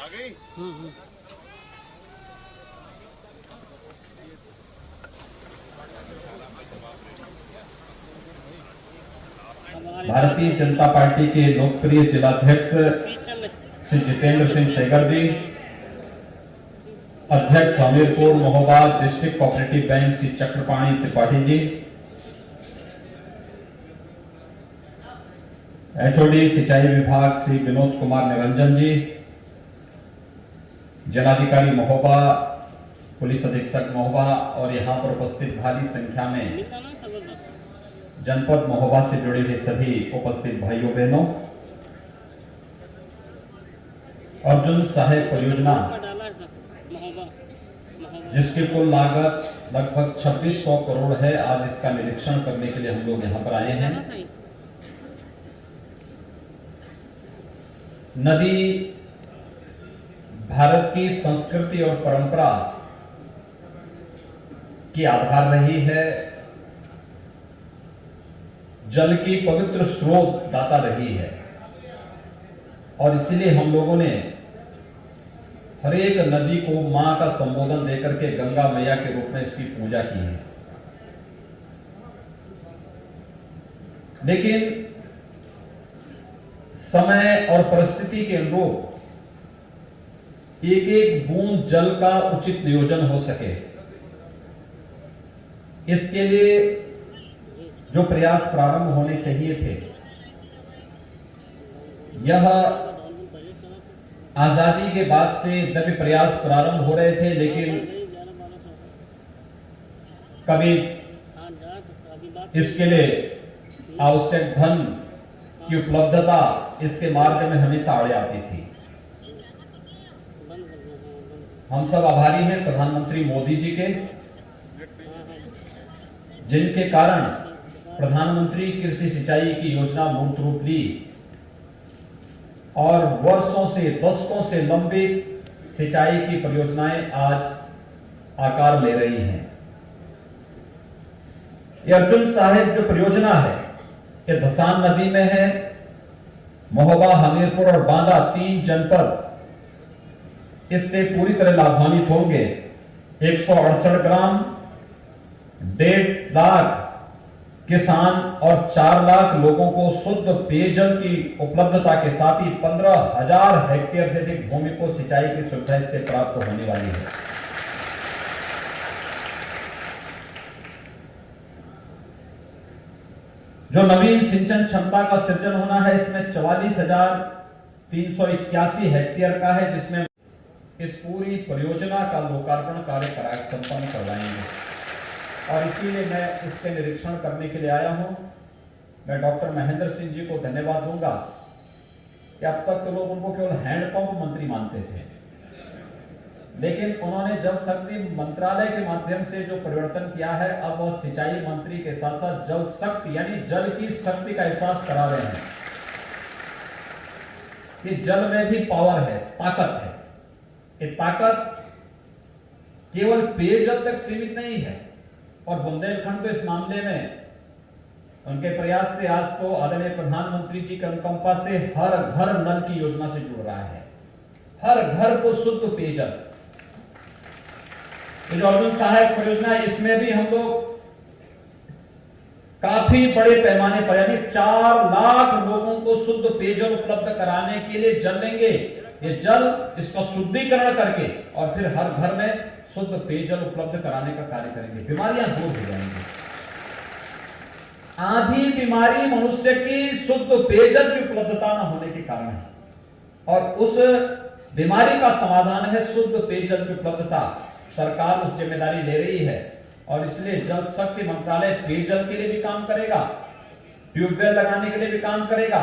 आ गई। भारतीय जनता पार्टी के लोकप्रिय जिलाध्यक्ष श्री जितेंद्र सिंह शेखर जी, अध्यक्ष Hamirpur Mahoba district cooperative bank Shri Chakrapani Tripathi ji, HOD सिंचाई विभाग श्री विनोद कुमार निरंजन जी, जिलाधिकारी महोबा, पुलिस अधीक्षक महोबा और यहां पर उपस्थित भारी संख्या में जनपद महोबा से जुड़े हुए सभी उपस्थित भाइयों बहनों, अर्जुन सहायक परियोजना जिसकी कुल लागत लगभग 2600 करोड़ है, आज इसका निरीक्षण करने के लिए हम लोग यहां पर आए हैं। नदी भारत की संस्कृति और परंपरा की आधार रही है, जल की पवित्र स्रोत दाता रही है और इसीलिए हम लोगों ने हर एक नदी को मां का संबोधन देकर के गंगा मैया के रूप में इसकी पूजा की है। लेकिन समय और परिस्थिति के अनुरूप एक एक बूंद जल का उचित नियोजन हो सके, इसके लिए जो प्रयास प्रारंभ होने चाहिए थे, यह आजादी के बाद से जब प्रयास प्रारंभ हो रहे थे, लेकिन कभी इसके लिए आवश्यक धन की उपलब्धता इसके मार्ग में हमेशा आड़े आती थी। हम सब आभारी हैं प्रधानमंत्री मोदी जी के, जिनके कारण प्रधानमंत्री कृषि सिंचाई की योजना मूर्त रूप ली और वर्षों से, दशकों से लंबित सिंचाई की परियोजनाएं आज आकार ले रही हैं। यह अर्जुन सहायक जो परियोजना है, ये धसान नदी में है। महोबा, हमीरपुर और बांदा 3 जनपद इससे पूरी तरह लाभान्वित होंगे। 168 ग्राम, 1.5 लाख किसान और 4 लाख लोगों को शुद्ध पेयजल की उपलब्धता के साथ ही 15,000 हेक्टेयर से अधिक भूमि को सिंचाई की सुविधा इससे प्राप्त होने वाली है। जो नवीन सिंचन क्षमता का सृजन होना है, इसमें 44,381 हेक्टेयर का है, जिसमें इस पूरी परियोजना का लोकार्पण कार्य संपन्न करवाएंगे और इसीलिए मैं इसके निरीक्षण करने के लिए आया हूं। मैं डॉक्टर महेंद्र सिंह जी को धन्यवाद दूंगा कि अब तक तो लोग उनको केवल हैंडपंप मंत्री मानते थे, लेकिन उन्होंने जल शक्ति मंत्रालय के माध्यम से जो परिवर्तन किया है, अब वह सिंचाई मंत्री के साथ साथ जल शक्ति यानी जल की शक्ति का एहसास करा रहे हैं कि जल में भी पावर है, ताकत है। ये ताकत केवल पेयजल तक सीमित नहीं है और बुंदेलखंड तो इस मामले में उनके प्रयास से आज तो आदरणीय प्रधानमंत्री जी के अनुकंपा से हर घर नल की योजना से जुड़ रहा है, हर घर को शुद्ध पेयजल। ये जो अर्जुन सहायक परियोजना है, इसमें भी हम लोग काफी बड़े पैमाने पर यानी 4 लाख लोगों को शुद्ध पेयजल उपलब्ध कराने के लिए जल लेंगे। ये जल इसका शुद्धिकरण करके और फिर हर घर में शुद्ध पेयजल उपलब्ध कराने का कार्य करेंगे। बीमारियां दूर हो जाएंगी। आधी बीमारी मनुष्य की शुद्ध पेयजल की उपलब्धता न होने के कारण है और उस बीमारी का समाधान है शुद्ध पेयजल की उपलब्धता। सरकार उस जिम्मेदारी ले रही है और इसलिए जल शक्ति मंत्रालय पेयजल के लिए भी काम करेगा, ट्यूबवेल लगाने के लिए भी काम करेगा,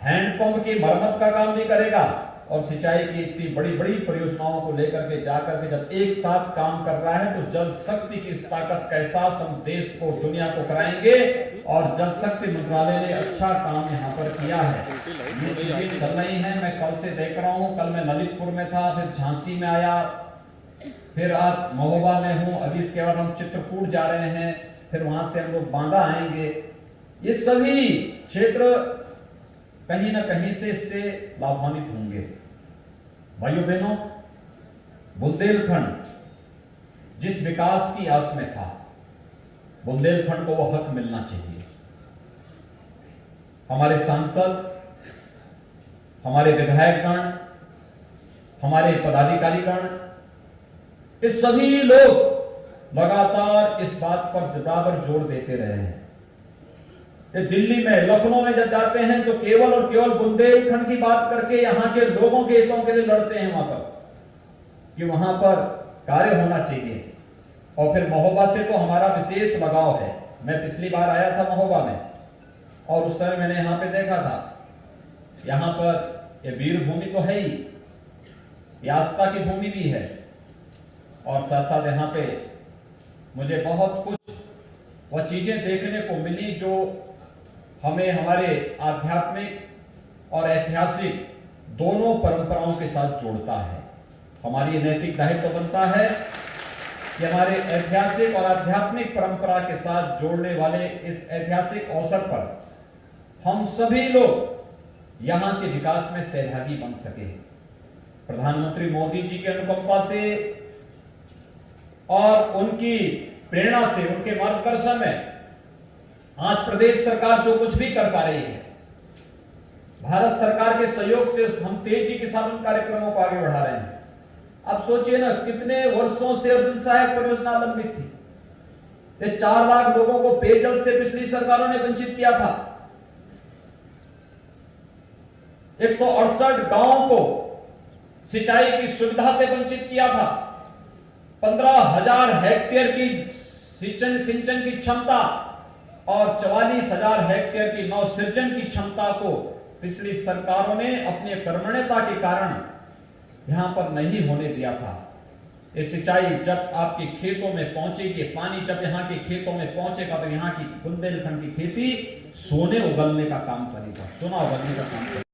हैंडपंप की मरम्मत का काम भी करेगा और सिंचाई की इतनी बड़ी बड़ी परियोजनाओं को लेकर के जाकर के जब एक साथ काम कर रहा है तो जल शक्ति की इस ताकत का एहसास हम देश को, दुनिया को कराएंगे। और जल शक्ति मंत्रालय ने अच्छा काम यहाँ पर किया है, ये चीजें चल रही हैं। मैं कल से देख रहा हूँ, कल मैं ललितपुर में था, फिर झांसी में आया, फिर आज महोबा में हूँ, अभी इसके बाद हम चित्रकूट जा रहे हैं, फिर वहां से हम लोग बांदा आएंगे। ये सभी क्षेत्र कहीं ना कहीं से इससे लाभान्वित होंगे। भाइयों बहनों, बुंदेलखंड जिस विकास की आस में था, बुंदेलखंड को वो हक मिलना चाहिए। हमारे सांसद, हमारे विधायकगण, हमारे पदाधिकारीगण, ये सभी लोग लगातार इस बात पर बराबर जोर देते रहे हैं। ये दिल्ली में, लखनऊ में जब जाते हैं तो केवल और केवल बुंदेलखंड की बात करके यहां के लोगों के हितों के लिए लड़ते हैं वहां पर, कि वहां पर कार्य होना चाहिए। और फिर महोबा से तो हमारा विशेष लगाव है। मैं पिछली बार आया था महोबा में, और उस समय मैंने यहां पे देखा था, यहां पर ये वीर भूमि तो है ही, ये आस्था की भूमि भी है, और साथ साथ यहां पे मुझे बहुत कुछ वह चीजें देखने को मिली जो हमें हमारे आध्यात्मिक और ऐतिहासिक दोनों परंपराओं के साथ जोड़ता है। हमारी नैतिक दायित्व बनता है कि हमारे ऐतिहासिक और आध्यात्मिक परंपरा के साथ जोड़ने वाले इस ऐतिहासिक अवसर पर हम सभी लोग यहां के विकास में सहभागी बन सके। प्रधानमंत्री मोदी जी की अनुकंपा से और उनकी प्रेरणा से, उनके मार्गदर्शन में आज प्रदेश सरकार जो कुछ भी कर पा रही है, भारत सरकार के सहयोग से हम तेजी के साथ उन कार्यक्रमों को आगे बढ़ा रहे हैं। अब सोचिए ना, कितने वर्षों से अर्जुन सहायक परियोजना लंबित थी। ये 4 लाख लोगों को पेयजल से पिछली सरकारों ने वंचित किया था। 168 गांवों को सिंचाई की सुविधा से वंचित किया था। 15,000 हेक्टेयर की सिंचन की क्षमता और 44,000 हेक्टेयर की नवसृजन की क्षमता को पिछली सरकारों ने अपनी कर्मण्यता के कारण यहां पर नहीं होने दिया था। ये सिंचाई जब आपके खेतों में पहुंचेगी, पानी जब यहां के खेतों में पहुंचेगा, तो यहां की बुंदेलखंड की खेती सोने उगलने का काम करेगा, सोना उगलने का काम करेगा।